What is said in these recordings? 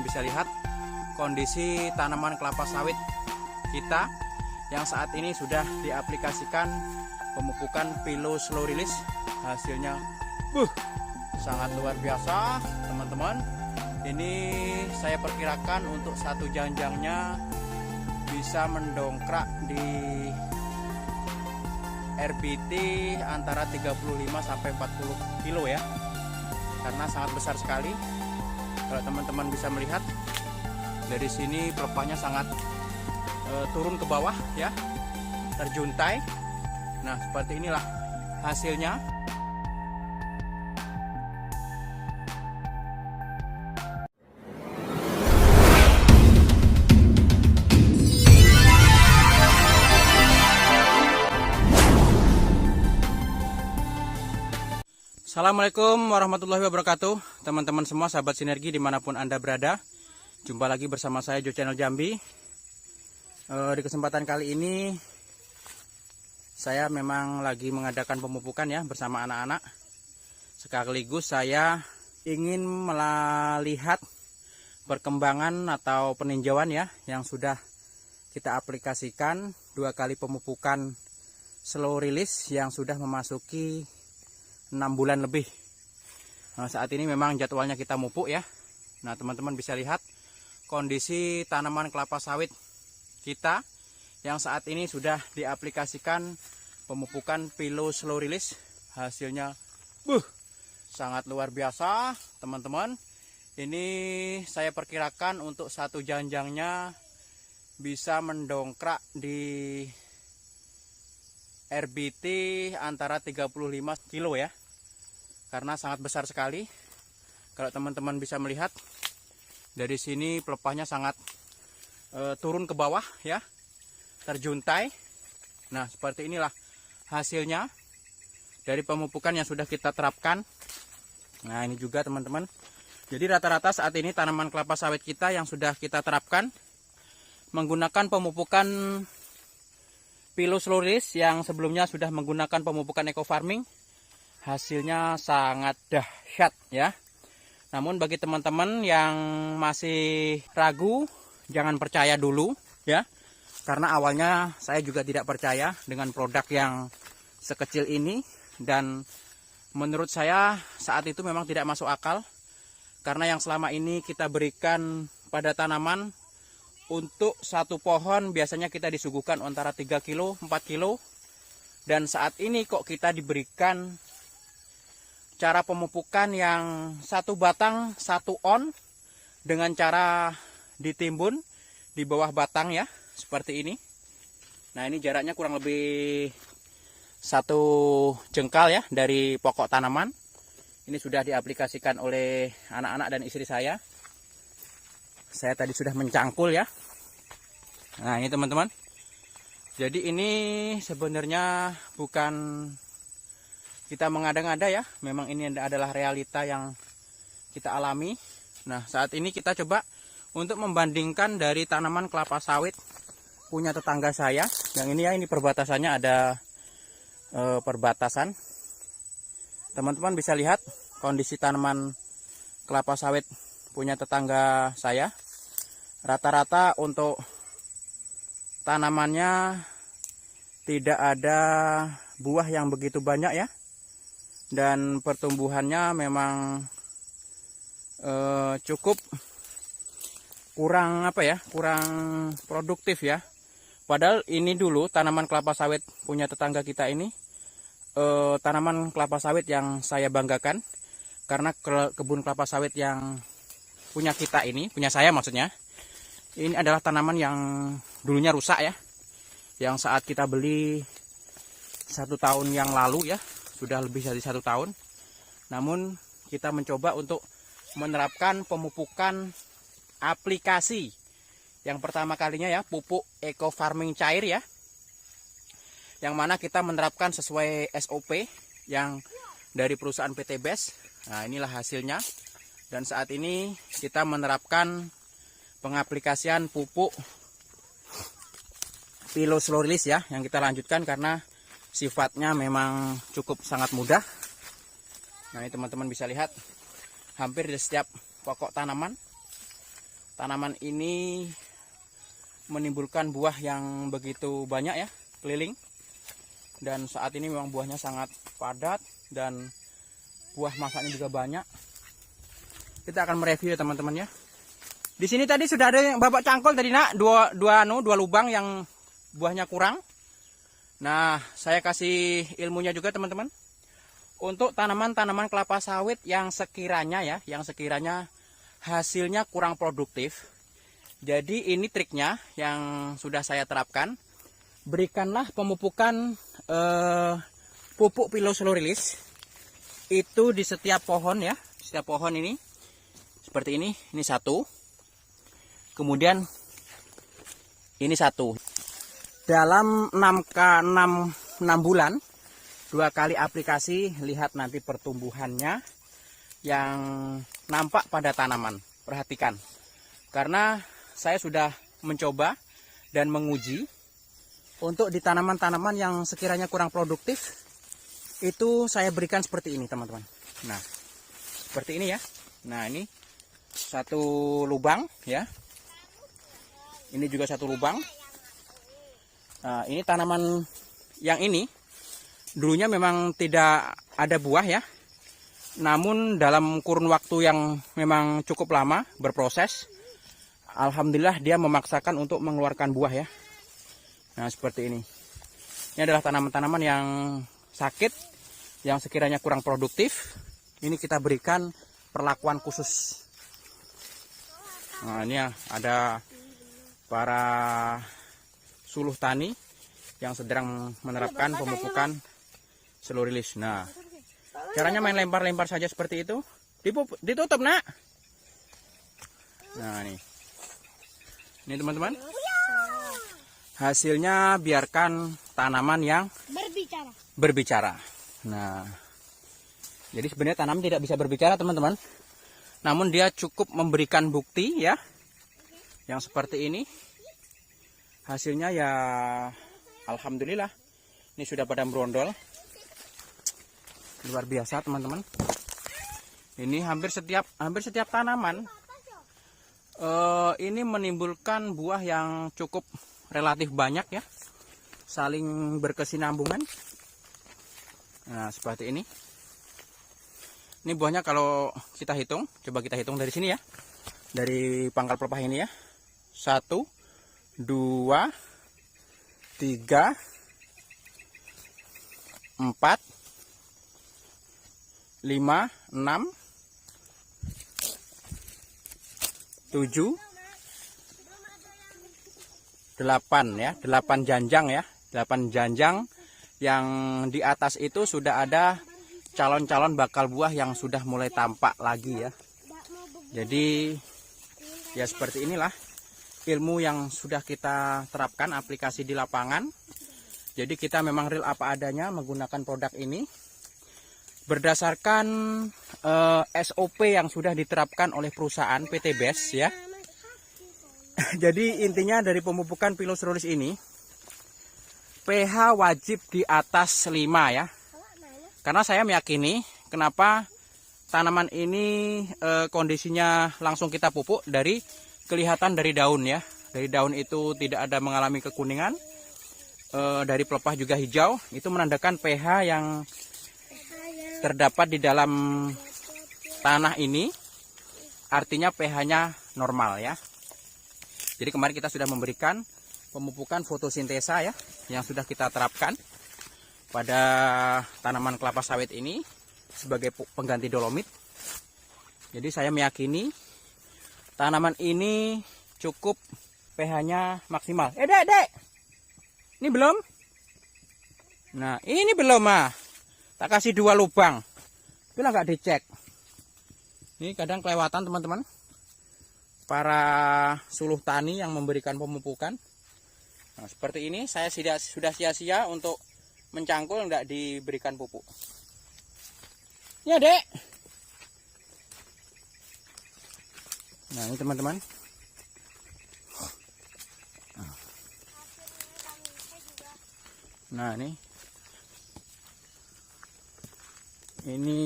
teman-teman bisa lihat kondisi tanaman kelapa sawit kita yang saat ini sudah diaplikasikan pemupukan Pilo Slow Release. Hasilnya sangat luar biasa teman-teman. Ini saya perkirakan untuk satu janjangnya bisa mendongkrak di RBT antara 35 sampai 40 kilo ya, karena sangat besar sekali. Kalau teman-teman bisa melihat dari sini pelepahnya sangat turun ke bawah ya, terjuntai. Nah seperti inilah hasilnya. Assalamualaikum warahmatullahi wabarakatuh, teman-teman semua, sahabat sinergi dimanapun Anda berada. Jumpa lagi bersama saya Jo Channel Jambi. Di kesempatan kali ini saya memang lagi mengadakan pemupukan ya bersama anak-anak. Sekaligus saya ingin melihat perkembangan atau peninjauan ya yang sudah kita aplikasikan 2 kali pemupukan slow release yang sudah memasuki 6 bulan lebih. Nah, saat ini memang jadwalnya kita mupuk ya. Nah teman-teman bisa lihat kondisi tanaman kelapa sawit kita yang saat ini sudah diaplikasikan pemupukan Pilo Slow Release. Hasilnya sangat luar biasa teman-teman. Ini saya perkirakan untuk satu janjangnya bisa mendongkrak di RBT antara 35 kilo ya, karena sangat besar sekali. Kalau teman-teman bisa melihat dari sini pelepahnya sangat turun ke bawah ya, terjuntai. Nah seperti inilah hasilnya dari pemupukan yang sudah kita terapkan. Nah ini juga teman-teman, jadi rata-rata saat ini tanaman kelapa sawit kita yang sudah kita terapkan menggunakan pemupukan Pilo Slow Release yang sebelumnya sudah menggunakan pemupukan eco farming. Hasilnya sangat dahsyat ya. Namun bagi teman-teman yang masih ragu, jangan percaya dulu ya. Karena awalnya saya juga tidak percaya dengan produk yang sekecil ini. Dan menurut saya saat itu memang tidak masuk akal. Karena yang selama ini kita berikan pada tanaman, untuk satu pohon biasanya kita disuguhkan antara 3 kilo, 4 kilo. Dan saat ini kok kita diberikan cara pemupukan yang satu batang, satu on, dengan cara ditimbun di bawah batang ya, seperti ini. Nah ini jaraknya kurang lebih 1 jengkal ya dari pokok tanaman. Ini sudah diaplikasikan oleh anak-anak dan istri saya. Saya tadi sudah mencangkul ya. Nah ini teman-teman. Jadi ini sebenarnya bukan kita mengada-ngada ya, memang ini adalah realita yang kita alami. Nah saat ini kita coba untuk membandingkan dari tanaman kelapa sawit punya tetangga saya. Yang ini ya, ini perbatasannya ada perbatasan. Teman-teman bisa lihat kondisi tanaman kelapa sawit punya tetangga saya. Rata-rata untuk tanamannya tidak ada buah yang begitu banyak ya. Dan pertumbuhannya memang cukup kurang kurang produktif ya. Padahal ini dulu tanaman kelapa sawit punya tetangga kita ini tanaman kelapa sawit yang saya banggakan, karena kebun kelapa sawit yang punya kita ini, punya saya maksudnya, ini adalah tanaman yang dulunya rusak ya, yang saat kita beli 1 tahun yang lalu ya, sudah lebih dari 1 tahun. Namun kita mencoba untuk menerapkan pemupukan aplikasi yang pertama kalinya ya, pupuk eco farming cair ya, yang mana kita menerapkan sesuai SOP yang dari perusahaan PT BES. Nah inilah hasilnya. Dan saat ini kita menerapkan pengaplikasian pupuk Pilo Slow Release ya, yang kita lanjutkan karena sifatnya memang cukup sangat mudah. Nah ini teman-teman bisa lihat hampir di setiap pokok tanaman tanaman ini menimbulkan buah yang begitu banyak ya, keliling. Dan saat ini memang buahnya sangat padat dan buah masaknya juga banyak. Kita akan mereview ya teman-teman ya. Di sini tadi sudah ada yang Bapak cangkol tadi nak, dua lubang yang buahnya kurang. Nah, saya kasih ilmunya juga teman-teman. Untuk tanaman-tanaman kelapa sawit yang sekiranya hasilnya kurang produktif. Jadi ini triknya yang sudah saya terapkan. Berikanlah pemupukan pupuk Piloselurilis itu di setiap pohon ya, setiap pohon ini seperti ini satu, kemudian ini satu. Dalam 6 bulan 2 kali aplikasi, lihat nanti pertumbuhannya yang nampak pada tanaman. Perhatikan, karena saya sudah mencoba dan menguji untuk di tanaman-tanaman yang sekiranya kurang produktif, itu saya berikan seperti ini teman-teman. Nah, seperti ini ya. Nah, ini satu lubang ya. Ini juga satu lubang. Nah, ini tanaman yang ini dulunya memang tidak ada buah ya. Namun dalam kurun waktu yang memang cukup lama berproses, alhamdulillah dia memaksakan untuk mengeluarkan buah ya. Nah, seperti ini. Ini adalah tanaman-tanaman yang sakit, yang sekiranya kurang produktif. Ini kita berikan perlakuan khusus. Nah, ini ya, ada para suluh tani yang sedang menerapkan pemupukan Selurulis. Nah, caranya main lempar-lempar saja seperti itu. Ditutup nak. Nah, ini teman-teman. Hasilnya biarkan tanaman yang berbicara. Nah, jadi sebenarnya tanaman tidak bisa berbicara teman-teman. Namun dia cukup memberikan bukti ya. Yang seperti ini. Hasilnya ya alhamdulillah. Ini sudah pada berondol. Luar biasa teman-teman. Ini hampir setiap tanaman ini menimbulkan buah yang cukup relatif banyak ya. Saling berkesinambungan. Nah, seperti ini. Ini buahnya kalau kita hitung, coba kita hitung dari sini ya. Dari pangkal pelepah ini ya. 1, 2, 3, 4, 5, 6, 7, 8 ya. 8 janjang ya. 8 janjang. Yang di atas itu sudah ada calon-calon bakal buah yang sudah mulai tampak lagi ya. Jadi ya seperti inilah ilmu yang sudah kita terapkan aplikasi di lapangan. Jadi kita memang real apa adanya menggunakan produk ini. Berdasarkan SOP yang sudah diterapkan oleh perusahaan PT BES ya. Jadi intinya dari pemupukan Piloseluris ini, pH wajib di atas 5 ya. Karena saya meyakini kenapa tanaman ini kondisinya langsung kita pupuk dari kelihatan dari daun ya. Dari daun itu tidak ada mengalami kekuningan. Dari pelepah juga hijau. Itu menandakan pH yang terdapat di dalam tanah ini artinya pH-nya normal ya. Jadi kemarin kita sudah memberikan pemupukan fotosintesa ya, yang sudah kita terapkan pada tanaman kelapa sawit ini sebagai pengganti dolomit. Jadi saya meyakini tanaman ini cukup pH-nya maksimal. Dek, ini belum? Nah, ini belum ah. Tak kasih 2 lubang. Bila nggak dicek. Ini kadang kelewatan teman-teman. Para suluh tani yang memberikan pemupukan. Nah, seperti ini saya sudah sia-sia untuk mencangkul nggak diberikan pupuk. Ya, Dek. Nah, ini teman-teman. Nah, ini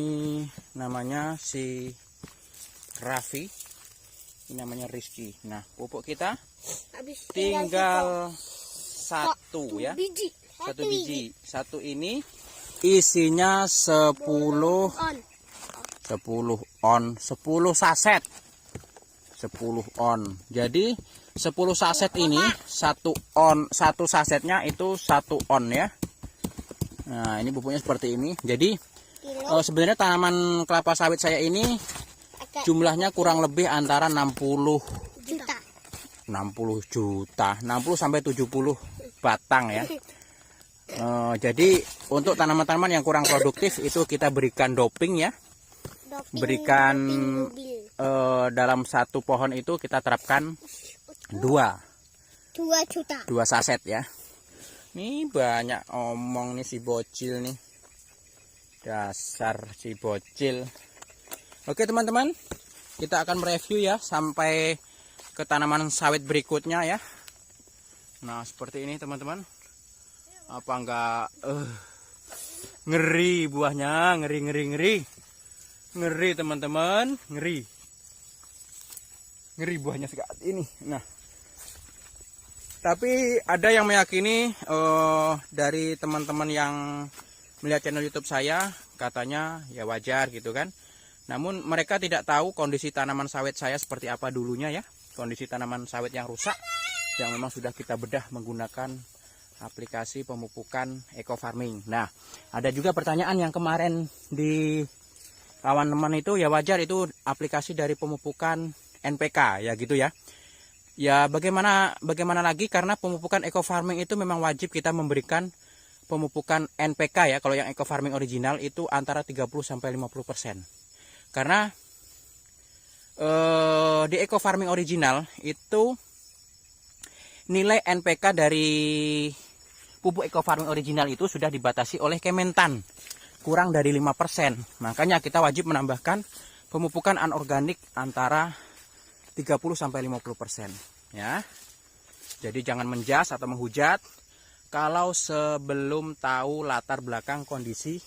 namanya si Raffi. Ini namanya Rizky. Nah, pupuk kita Habis tinggal satu ya. biji. Satu biji. Satu ini isinya 10 on, 10 saset. 10 on. Jadi 10 saset ini satu sasetnya itu 1 on ya. Nah, ini pupuknya seperti ini. Jadi sebenarnya tanaman kelapa sawit saya ini jumlahnya kurang lebih antara 60 juta, 60 sampai 70 batang ya. Jadi untuk tanaman-tanaman yang kurang produktif itu kita berikan doping ya. Berikan dalam satu pohon itu kita terapkan 2 saset ya. Ini banyak omong nih si bocil nih. Dasar si bocil. Oke teman-teman, kita akan mereview ya sampai ke tanaman sawit berikutnya ya. Nah seperti ini teman-teman. Apa enggak ngeri buahnya, ngeri teman-teman, ngeri buahnya sekali ini. Nah tapi ada yang meyakini dari teman-teman yang melihat channel YouTube saya, katanya ya wajar gitu kan. Namun mereka tidak tahu kondisi tanaman sawit saya seperti apa dulunya ya. Kondisi tanaman sawit yang rusak, yang memang sudah kita bedah menggunakan aplikasi pemupukan eco farming. Nah, ada juga pertanyaan yang kemarin di kawan teman itu, ya wajar itu aplikasi dari pemupukan NPK ya gitu ya. Ya bagaimana lagi, karena pemupukan eco farming itu memang wajib kita memberikan pemupukan NPK ya. Kalau yang eco farming original itu antara 30-50%. Karena di eco farming original itu nilai NPK dari pupuk eco farming original itu sudah dibatasi oleh Kementan, kurang dari 5%. Makanya kita wajib menambahkan pemupukan anorganik antara 30-50% ya. Jadi jangan menjas atau menghujat kalau sebelum tahu latar belakang kondisi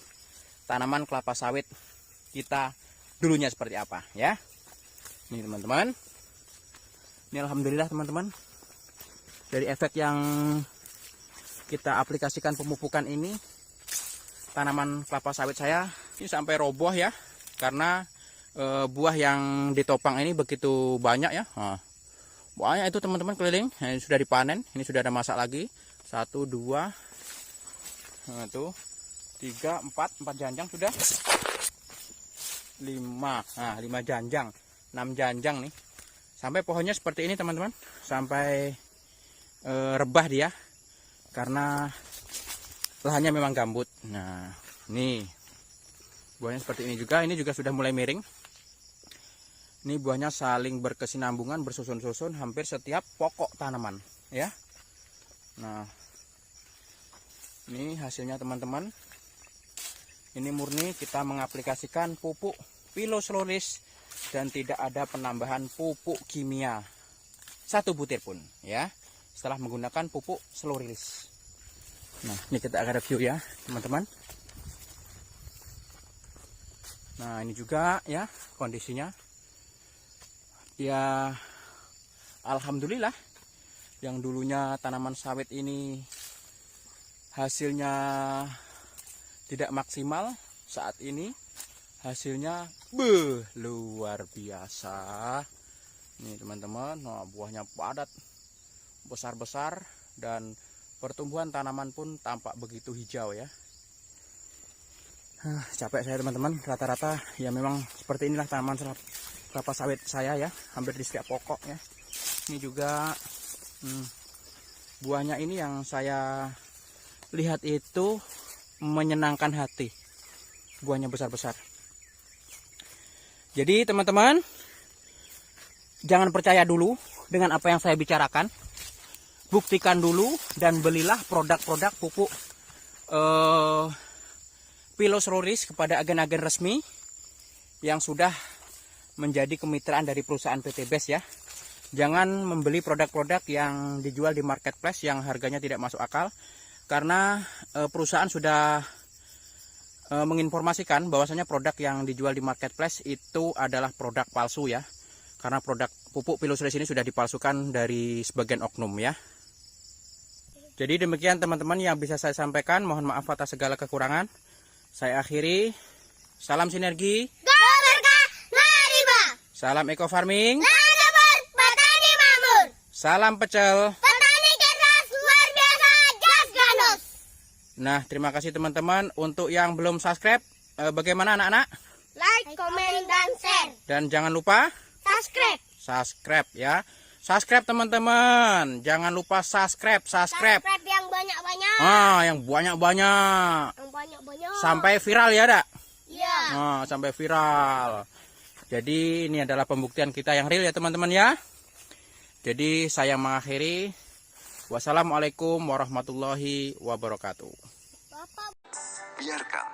tanaman kelapa sawit kita dulunya seperti apa ya. Ini teman-teman. Ini alhamdulillah teman-teman, dari efek yang kita aplikasikan pemupukan ini, tanaman kelapa sawit saya ini sampai roboh ya, karena buah yang ditopang ini begitu banyak ya. Buahnya itu teman-teman keliling. Nah, ini sudah dipanen, ini sudah ada masak lagi. 1, 2, 3, 4 janjang sudah. 5, nah 5 janjang, 6 janjang nih. Sampai pohonnya seperti ini teman-teman, sampai rebah dia, karena lahannya memang gambut. Nah nih buahnya seperti ini juga sudah mulai miring. Ini buahnya saling berkesinambungan, bersusun-susun hampir setiap pokok tanaman ya. Nah ini hasilnya teman-teman. Ini murni kita mengaplikasikan pupuk Piloslurys dan tidak ada penambahan pupuk kimia 1 butir pun ya, setelah menggunakan pupuk Slurys. Nah ini kita akan review ya teman-teman. Nah ini juga ya kondisinya ya, alhamdulillah. Yang dulunya tanaman sawit ini hasilnya tidak maksimal, saat ini hasilnya luar biasa. Ini teman-teman, nah, buahnya padat, besar-besar, dan pertumbuhan tanaman pun tampak begitu hijau ya. Capek saya teman-teman, rata-rata ya memang seperti inilah tanaman kelapa sawit saya ya, hampir di setiap pokok ya. Ini juga buahnya ini yang saya lihat itu menyenangkan hati, buahnya besar-besar. Jadi teman-teman, jangan percaya dulu dengan apa yang saya bicarakan, buktikan dulu dan belilah produk-produk pupuk Piloslurys kepada agen-agen resmi yang sudah menjadi kemitraan dari perusahaan PT BES ya. Jangan membeli produk-produk yang dijual di marketplace yang harganya tidak masuk akal, karena perusahaan sudah menginformasikan bahwasanya produk yang dijual di marketplace itu adalah produk palsu ya. karena produk pupuk Piloseries ini sudah dipalsukan dari sebagian oknum ya. Jadi demikian teman-teman yang bisa saya sampaikan. Mohon maaf atas segala kekurangan. Saya akhiri. Salam sinergi. Salam eco farming. Petani makmur. Salam pecel. Petani cerdas luar biasa. Just Ganus. Nah, terima kasih teman-teman. Untuk yang belum subscribe, bagaimana anak-anak? Like, comment, dan share. Dan jangan lupa Subscribe. subscribe ya. Subscribe teman-teman. Jangan lupa subscribe. Subscribe yang banyak-banyak. Yang banyak-banyak. Yang banyak-banyak. Sampai viral ya, Dak? Iya. Sampai viral. Jadi ini adalah pembuktian kita yang real ya teman-teman ya. Jadi saya mengakhiri. Wassalamualaikum warahmatullahi wabarakatuh. Bapak. Biarkan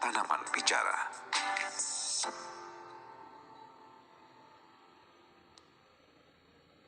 tanaman bicara.